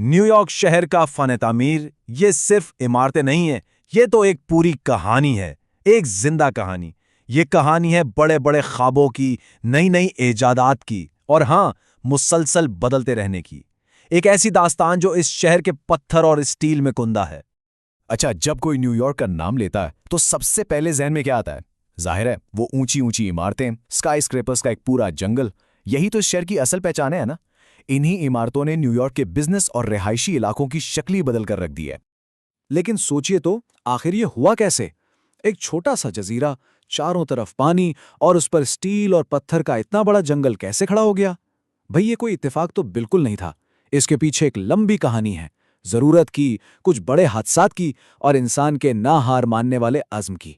New York शहर का फन-ए-तामीर ये सिर्फ इमारतें नहीं है, ये तो एक पूरी कहानी है, एक जिंदा कहानी। ये कहानी है बड़े-बड़े ख्वाबों की, नई-नई इजादात की और हाँ, मुसलसल बदलते रहने की। एक ऐसी दास्तान जो इस शहर के पत्थर और स्टील में कुंदा है। अच्छा, जब कोई न्यूयॉर्क का नाम लेता है तो सबसे पहले जहन में क्या आता है? जाहिर है वो ऊंची ऊंची इमारतें, स्काई स्क्रैपर्स का एक पूरा जंगल। यही तो इस शहर की असल पहचान है ना। इन्हीं इमारतों ने न्यूयॉर्क के बिजनेस और रिहायशी इलाकों की शक्ल ही बदल कर रख दी है। लेकिन सोचिए तो, आखिर ये हुआ कैसे? एक छोटा सा जजीरा, चारों तरफ पानी और उस पर स्टील और पत्थर का इतना बड़ा जंगल कैसे खड़ा हो गया? भाई, ये कोई इत्तेफाक तो बिल्कुल नहीं था। इसके पीछे एक लंबी कहानी है, जरूरत की, कुछ बड़े हादसात की और इंसान के ना हार मानने वाले अज़्म की।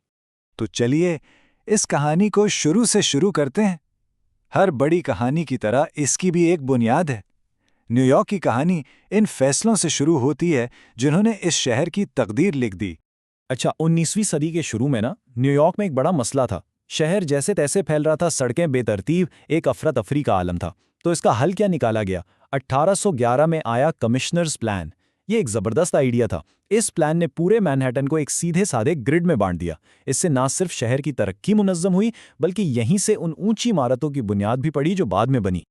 तो चलिए इस कहानी को शुरू से शुरू करते हैं। हर बड़ी कहानी की तरह इसकी भी एक बुनियाद है। न्यूयॉर्क की कहानी इन फैसलों से शुरू होती है जिन्होंने इस शहर की तकदीर लिख दी। अच्छा, 19वीं सदी के शुरू में ना न्यूयॉर्क में एक बड़ा मसला था। शहर जैसे तैसे फैल रहा था, सड़कें बेतरतीब, एक अफरा तफरी का आलम था। तो इसका हल क्या निकाला गया? 1811 में आया कमिश्नर्स प्लान। ये एक जबरदस्त आइडिया था। इस प्लान ने पूरे मैनहट्टन को एक सीधे साधे ग्रिड में बांट दिया। इससे ना सिर्फ शहर की तरक्की मुनज़्ज़म हुई, बल्कि यहीं से उन ऊंची इमारतों की बुनियाद भी पड़ी जो बाद में बनी।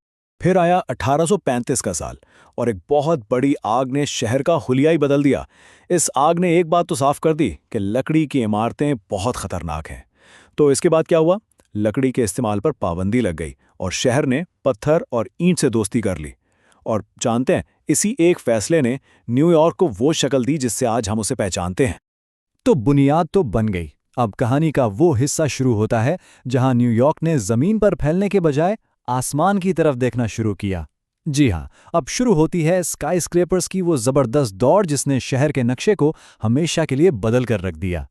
फिर आया 1835 का साल और एक बहुत बड़ी आग ने शहर का हुलिया ही बदल दिया। इस आग ने एक बात तो साफ कर दी कि लकड़ी की इमारतें बहुत खतरनाक हैं। तो इसके बाद क्या हुआ? लकड़ी के इस्तेमाल पर पाबंदी लग गई और शहर ने पत्थर और ईंट से दोस्ती कर ली। और जानते हैं, इसी एक फैसले ने न्यूयॉर्क को वो शक्ल दी जिससे आज हम उसे पहचानते हैं। तो बुनियाद तो बन गई। अब कहानी का वो हिस्सा शुरू होता है जहां न्यूयॉर्क ने जमीन पर फैलने के बजाय आसमान की तरफ देखना शुरू किया। जी हाँ, अब शुरू होती है स्काई स्क्रैपर्स की वो जबरदस्त दौड़ जिसने शहर के नक्शे को हमेशा के लिए बदल कर रख दिया।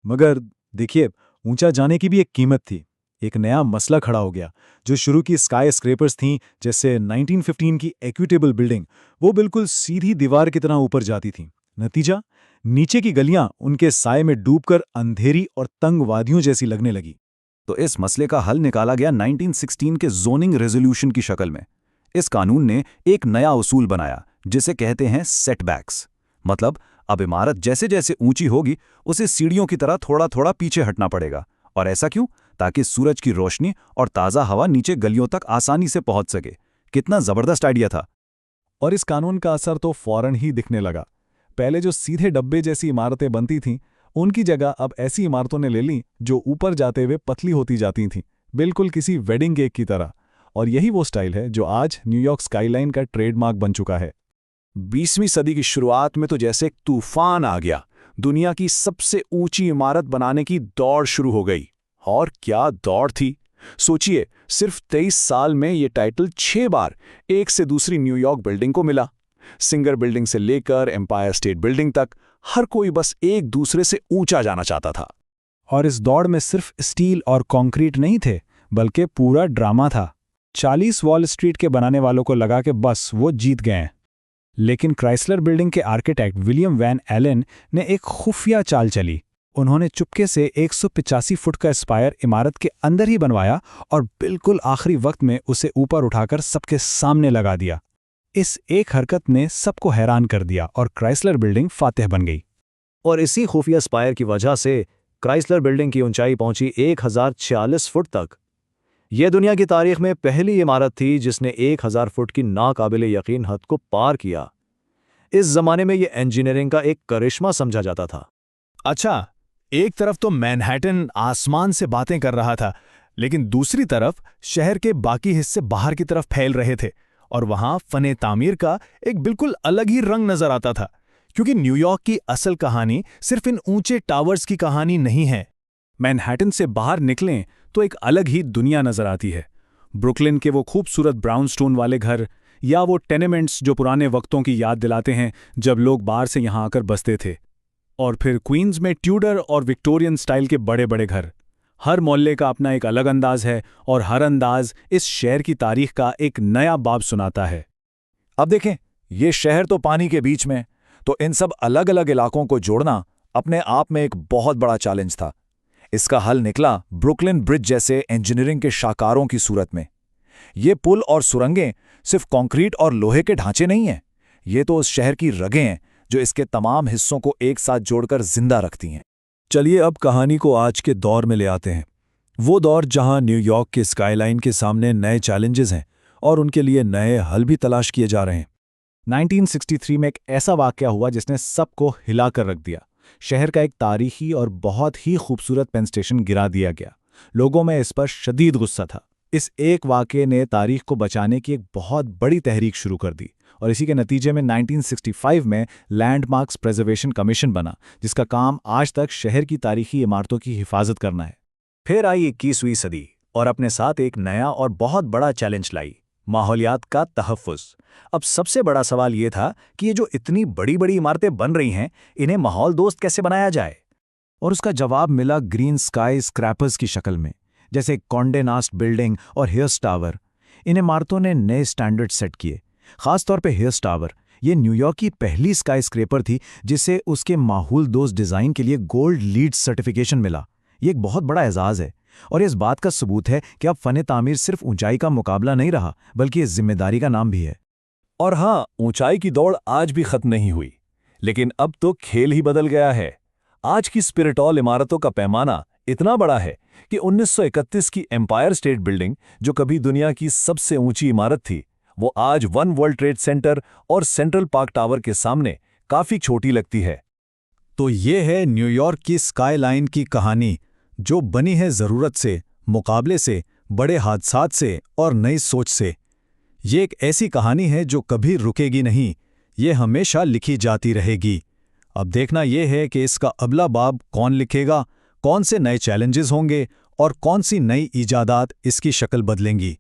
मगर देखिए, ऊंचा जाने की भी एक कीमत थी। एक नया मसला खड़ा हो गया। जो शुरू की स्काई स्क्रैपर्स थीं, जैसे 1915 की इक्विटेबल बिल्डिंग, वो बिल्कुल सीधी दीवार की तरह ऊपर जाती थीं। नतीजा, नीचे की गलियां उनके साए में डूबकर अंधेरी और तंग वादियों जैसी लगने लगी। तो इस मसले का हल निकाला गया 1916 के जोनिंग रेजोल्यूशन की शक्ल में। इस कानून ने एक नया उसूल बनाया जिसे कहते हैं सेटबैक्स। मतलब अब इमारत जैसे जैसे ऊंची होगी उसे सीढ़ियों की तरह थोड़ा थोड़ा पीछे हटना पड़ेगा। और ऐसा क्यों? ताकि सूरज की रोशनी और ताज़ा हवा नीचे गलियों तक आसानी से पहुंच सके। कितना जबरदस्त आइडिया था। और इस कानून का असर तो फौरन ही दिखने लगा। पहले जो सीधे डब्बे जैसी इमारतें बनती थीं, उनकी जगह अब ऐसी इमारतों ने ले ली जो ऊपर जाते हुए पतली होती जाती थीं, बिल्कुल किसी वेडिंग केक की तरह। और यही वो स्टाइल है जो आज न्यूयॉर्क स्काईलाइन का ट्रेडमार्क बन चुका है। 20वीं सदी की शुरुआत में तो जैसे एक तूफान आ गया। दुनिया की सबसे ऊंची इमारत बनाने की दौड़ शुरू हो गई। और क्या दौड़ थी! सोचिए, सिर्फ 23 साल में ये टाइटल 6 बार एक से दूसरी न्यूयॉर्क बिल्डिंग को मिला। सिंगर बिल्डिंग से लेकर एम्पायर स्टेट बिल्डिंग तक हर कोई बस एक दूसरे से ऊंचा जाना चाहता था। और इस दौड़ में सिर्फ स्टील और कंक्रीट नहीं थे, बल्कि पूरा ड्रामा था। 40 वॉल स्ट्रीट के बनाने वालों को लगा कि बस वो जीत गए हैं। लेकिन क्राइसलर बिल्डिंग के आर्किटेक्ट विलियम वैन एलन ने एक खुफिया चाल चली। उन्होंने चुपके से 185 फुट का स्पायर इमारत के अंदर ही बनवाया और बिल्कुल आखिरी वक्त में उसे ऊपर उठाकर सबके सामने लगा दिया। इस एक हरकत ने सबको हैरान कर दिया और क्राइसलर बिल्डिंग फातेह बन गई। और इसी खुफिया स्पायर की वजह से क्राइसलर बिल्डिंग की ऊंचाई पहुंची 1046 फुट तक। यह दुनिया की तारीख में पहली इमारत थी जिसने 1000 फुट की नाकाबिले यकीन हद को पार किया। इस जमाने में यह इंजीनियरिंग का एक करिश्मा समझा जाता था। अच्छा, एक तरफ तो मैनहट्टन आसमान से बातें कर रहा था, लेकिन दूसरी तरफ शहर के बाकी हिस्से बाहर की तरफ फैल रहे थे और वहां फने तामीर का एक बिल्कुल अलग ही रंग नजर आता था। क्योंकि न्यूयॉर्क की असल कहानी सिर्फ इन ऊंचे टावर्स की कहानी नहीं है। मैनहट्टन से बाहर निकलें तो एक अलग ही दुनिया नजर आती है। ब्रुकलिन के वो खूबसूरत ब्राउनस्टोन वाले घर, या वो टेनेमेंट्स जो पुराने वक्तों की याद दिलाते हैं जब लोग बाहर से यहां आकर बसते थे। और फिर क्वींस में ट्यूडर और विक्टोरियन स्टाइल के बड़े बड़े घर। हर मोहल्ले का अपना एक अलग अंदाज है और हर अंदाज इस शहर की तारीख का एक नया बाब सुनाता है। अब देखें, ये शहर तो पानी के बीच में, तो इन सब अलग अलग इलाकों को जोड़ना अपने आप में एक बहुत बड़ा चैलेंज था। इसका हल निकला ब्रुकलिन ब्रिज जैसे इंजीनियरिंग के शाहकारों की सूरत में। ये पुल और सुरंगें सिर्फ कंक्रीट और लोहे के ढांचे नहीं हैं, ये तो उस शहर की रगें हैं जो इसके तमाम हिस्सों को एक साथ जोड़कर जिंदा रखती हैं। चलिए अब कहानी को आज के दौर में ले आते हैं। वो दौर जहां न्यूयॉर्क के स्काईलाइन के सामने नए चैलेंजेस हैं और उनके लिए नए हल भी तलाश किए जा रहे हैं। 1963 में एक ऐसा वाकया हुआ जिसने सबको हिला कर रख दिया। शहर का एक तारीखी और बहुत ही खूबसूरत पेन स्टेशन गिरा दिया गया। लोगों में इस पर शदीद गुस्सा था। इस एक वाकये ने तारीख को बचाने की एक बहुत बड़ी तहरीक शुरू कर दी और इसी के नतीजे में 1965 में लैंडमार्क्स प्रिजर्वेशन कमीशन बना, जिसका काम आज तक शहर की तारीखी इमारतों की हिफाजत करना है। फिर आई 21वीं सदी और अपने साथ एक नया और बहुत बड़ा चैलेंज लाई, माहौलियात का तहफ़्फ़ुज़। अब सबसे बड़ा सवाल ये था कि ये जो इतनी बड़ी बड़ी इमारतें बन रही हैं, इन्हें माहौल दोस्त कैसे बनाया जाए। और उसका जवाब मिला ग्रीन स्काई स्क्रैपर्स की शक्ल में, जैसे कॉन्डे नास्ट बिल्डिंग और हियर्स टावर। इन इमारतों ने नए स्टैंडर्ड सेट किए। खासतौर पे हियर्स टावर, ये न्यूयॉर्क की पहली स्काई स्क्रैपर थी जिसे उसके माहौल दोस्त डिज़ाइन के लिए गोल्ड लीड सर्टिफिकेशन मिला। ये एक बहुत बड़ा एजाज़ है और इस बात का सबूत है कि अब फ़न तामीर सिर्फ ऊंचाई का मुकाबला नहीं रहा, बल्कि इस जिम्मेदारी का नाम भी है। और हाँ, ऊंचाई की दौड़ आज भी खत्म नहीं हुई, लेकिन अब तो खेल ही बदल गया है। आज की स्पिरिटॉल इमारतों का पैमाना इतना बड़ा है कि 1931 की एम्पायर स्टेट बिल्डिंग, जो कभी दुनिया की सबसे ऊंची इमारत थी, वो आज वन वर्ल्ड ट्रेड सेंटर और सेंट्रल पार्क टावर के सामने काफी छोटी लगती है। तो ये है न्यूयॉर्क की स्काईलाइन की कहानी, जो बनी है ज़रूरत से, मुकाबले से, बड़े हादसात से और नई सोच से। ये एक ऐसी कहानी है जो कभी रुकेगी नहीं, ये हमेशा लिखी जाती रहेगी। अब देखना यह है कि इसका अगला बाब कौन लिखेगा, कौन से नए चैलेंजेस होंगे और कौन सी नई इजादात इसकी शक्ल बदलेंगी।